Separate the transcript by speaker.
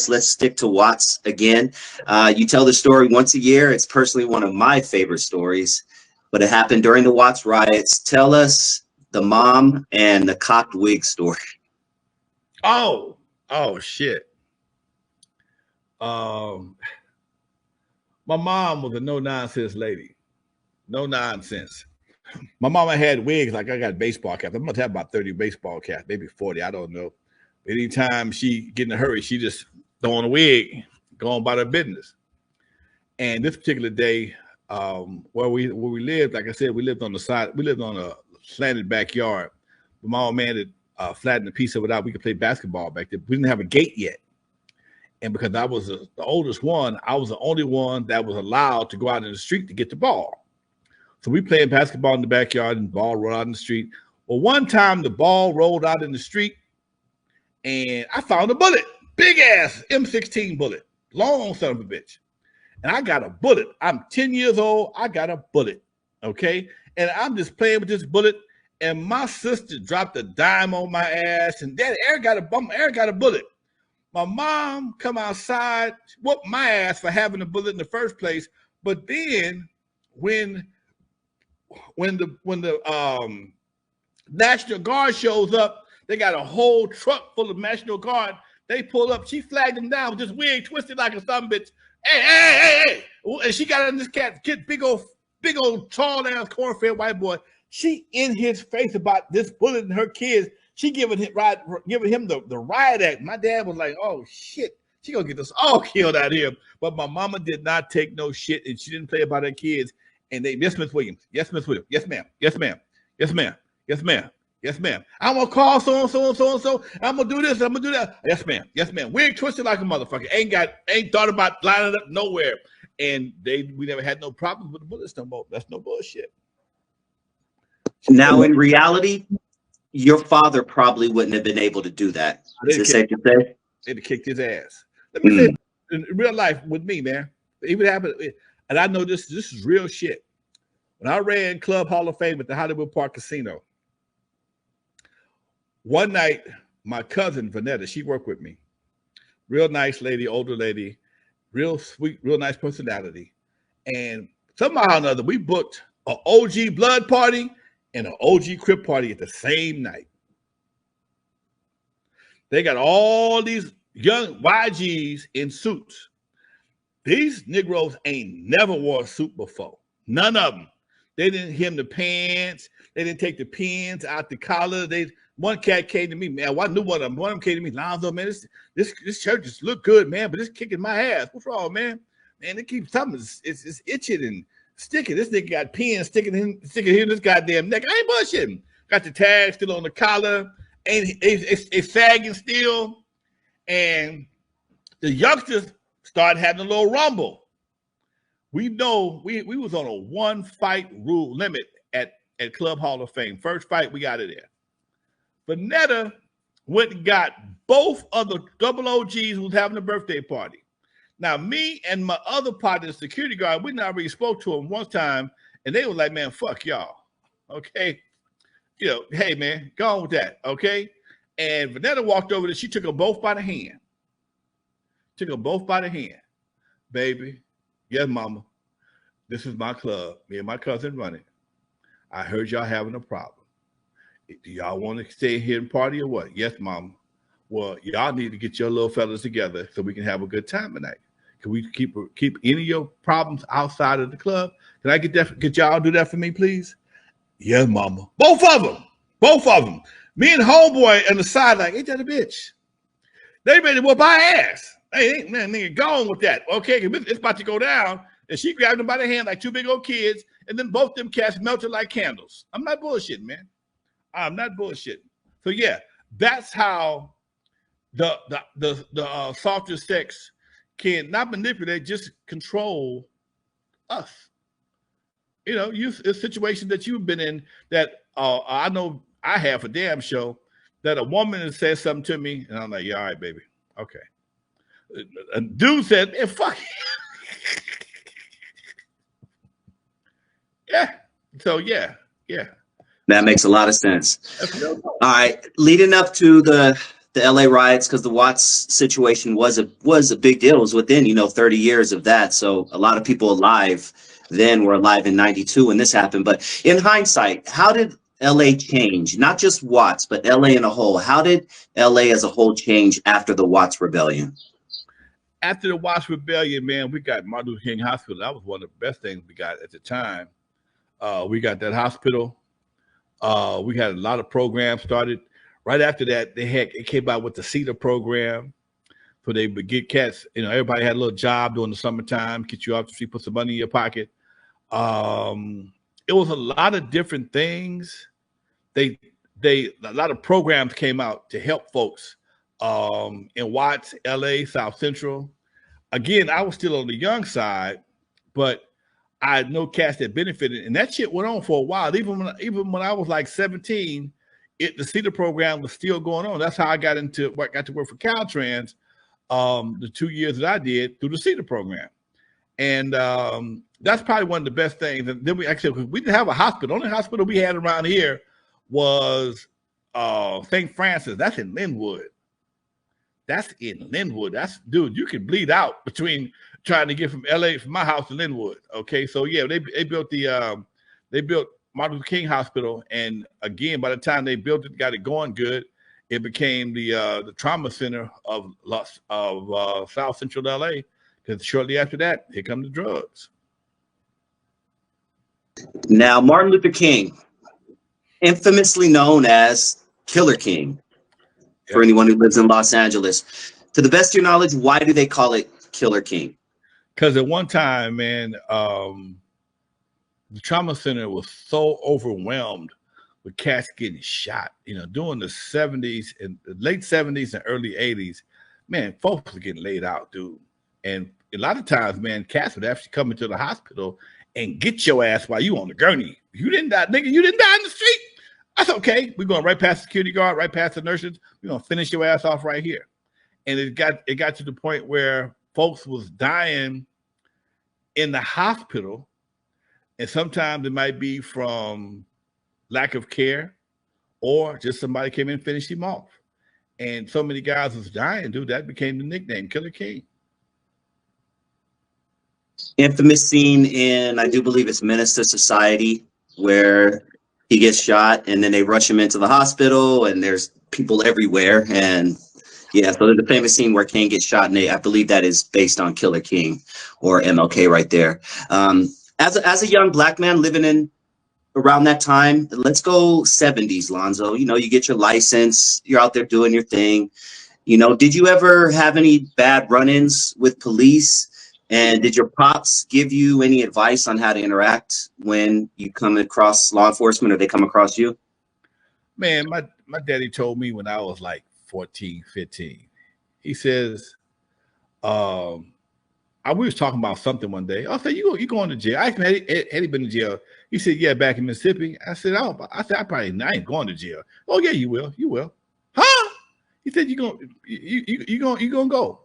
Speaker 1: Let's stick to Watts again. You tell the story once a year. It's personally one of my favorite stories, but it happened during the Watts riots. Tell us the mom and the cocked wig story.
Speaker 2: Oh shit. My mom was a no nonsense lady. No nonsense. My mama had wigs like I got baseball caps. I must have about 30 baseball caps, maybe 40. I don't know. Anytime she get in a hurry, she just throw on a wig, go on about her business. And this particular day, where we lived, like I said, we lived on the side. We lived on a slanted backyard. My old man had flattened a piece of it out. We could play basketball back there. We didn't have a gate yet. And because I was the oldest one, I was the only one that was allowed to go out in the street to get the ball. So we played basketball in the backyard and the ball rolled out in the street. Well, one time the ball rolled out in the street and I found a bullet, big ass M16 bullet, long son of a bitch. And I got a bullet. I'm 10 years old. I got a bullet. Okay. And I'm just playing with this bullet. And my sister dropped a dime on my ass. And Daddy, Eric got a bullet. My mom come outside, whooped my ass for having a bullet in the first place. But then when the National Guard shows up, they got a whole truck full of National Guard. They pull up. She flagged them down with this wig twisted like a son bitch. Hey. And she got in this kid, big old tall ass corn-fed white boy. She in his face about this bullet and her kids. She giving him the riot act. My dad was like, oh shit, she gonna get us all killed out here. But my mama did not take no shit, and she didn't play about her kids. And they, yes, Miss Williams, yes, Miss Williams, yes, ma'am, yes, ma'am, yes, ma'am, yes, ma'am, yes, ma'am. I'm gonna call so and so. I'm gonna do this, I'm gonna do that. Yes, ma'am, yes, ma'am. Wig twisted like a motherfucker. Ain't thought about lining up nowhere. And we never had no problems with the bullets no more. That's no bullshit.
Speaker 1: Now, in reality, your father probably wouldn't have been able to do that. Is it safe to say?
Speaker 2: They'd have kicked his ass. Let me say, in real life with me, man, it would happen. And I know this is real shit. When I ran Club Hall of Fame at the Hollywood Park Casino, one night, my cousin, Vanetta, she worked with me. Real nice lady, older lady, real sweet, real nice personality. And somehow or another, we booked an OG blood party and an OG Crip party at the same night. They got all these young YGs in suits. These Negroes ain't never wore a suit before. None of them. They didn't hem the pants. They didn't take the pins out the collar. One cat came to me, man. I knew one of them. One of them came to me, Lonzo, man, this shirt just look good, man, but it's kicking my ass. What's wrong, man? Man, it keeps something. It's itching and sticking. This nigga got pins sticking here in this goddamn neck. I ain't bullshitting. Got the tag still on the collar. It's sagging still. And the youngsters started having a little rumble. We know we was on a 1 fight rule limit at Club Hall of Fame. First fight, we got it there. Vanetta went and got both of the double OGs who was having a birthday party. Now, me and my other partner, the security guard, we already spoke to them one time, and they were like, man, fuck y'all. Okay? You know, hey, man, go on with that. Okay? And Vanetta walked over there. She took them both by the hand. Baby, yes, mama, this is my club. Me and my cousin run it. I heard y'all having a problem. Do y'all want to stay here and party or what? Yes, mama. Well, y'all need to get your little fellas together so we can have a good time tonight. Can we keep any of your problems outside of the club? Can I get that? Could y'all do that for me, please? Yes, mama. Both of them. Me and homeboy on the side like, ain't that a bitch? They ready to whoop our ass. Hey, man, nigga, go on with that. Okay, it's about to go down. And she grabbed them by the hand like two big old kids, and then both them cats melted like candles. I'm not bullshitting, man. I'm not bullshitting. So yeah, that's how the softer sex can not manipulate, just control us. You know, it's situations that you've been in that I know I have for damn show that a woman has said something to me, and I'm like, yeah, all right, baby, okay. A dude said, man, fuck. Yeah. So yeah. That
Speaker 1: makes a lot of sense. All right, leading up to the the LA riots, because the Watts situation was a big deal. It was within, 30 years of that. So a lot of people alive then were alive in 92 when this happened. But in hindsight, how did LA change? Not just Watts, but LA in a whole. How did LA as a whole change after the Watts rebellion?
Speaker 2: After the Watts rebellion, man, we got Martin Luther King Hospital. That was one of the best things we got at the time. We got that hospital. We had a lot of programs started. Right after that, it came out with the CETA program. So they would get cats, everybody had a little job during the summertime, get you off the street, put some money in your pocket. It was a lot of different things. A lot of programs came out to help folks in Watts, LA, South Central. Again, I was still on the young side, but I know cats that benefited, and that shit went on for a while. Even when I was like 17, the CETA program was still going on. That's how I got to work for Caltrans. The 2 years that I did through the CETA program. And that's probably one of the best things. And then we didn't have a hospital. The only hospital we had around here was St. Francis. That's in Linwood. Dude, you can bleed out between trying to get from my house to Linwood. Okay. So yeah, they built Martin Luther King Hospital. And again, by the time they built it, got it going good, it became the trauma center of South Central LA. Because shortly after that, here come the drugs.
Speaker 1: Now, Martin Luther King, infamously known as Killer King, for anyone who lives in Los Angeles. To the best of your knowledge, why do they call it Killer King?
Speaker 2: Because at one time, man, the trauma center was so overwhelmed with cats getting shot, during the 70s and late 70s and early 80s, man, folks were getting laid out, dude. And a lot of times, man, cats would actually come into the hospital and get your ass while you on the gurney. You didn't die, nigga. You didn't die in the street. That's okay. We're going right past the security guard, right past the nurses. We're going to finish your ass off right here. And it got to the point where folks was dying in the hospital. And sometimes it might be from lack of care or just somebody came in and finished him off. And so many guys was dying, dude. That became the nickname, Killer King.
Speaker 1: Infamous scene in, I do believe it's Minister Society, where he gets shot and then they rush him into the hospital and there's people everywhere. And yeah, so there's a famous scene where King gets shot, and I believe that is based on Killer King or MLK right there. As a young black man living in around that time, let's go 70s, Lonzo. You get your license, you're out there doing your thing. Did you ever have any bad run-ins with police? And did your pops give you any advice on how to interact when you come across law enforcement or they come across you?
Speaker 2: Man, my daddy told me when I was like 14, 15, he says, we was talking about something one day. I said, you going to jail? I had he been to jail. He said, yeah, back in Mississippi. I said, I ain't going to jail. Oh yeah, you will. Huh? He said, you gonna go.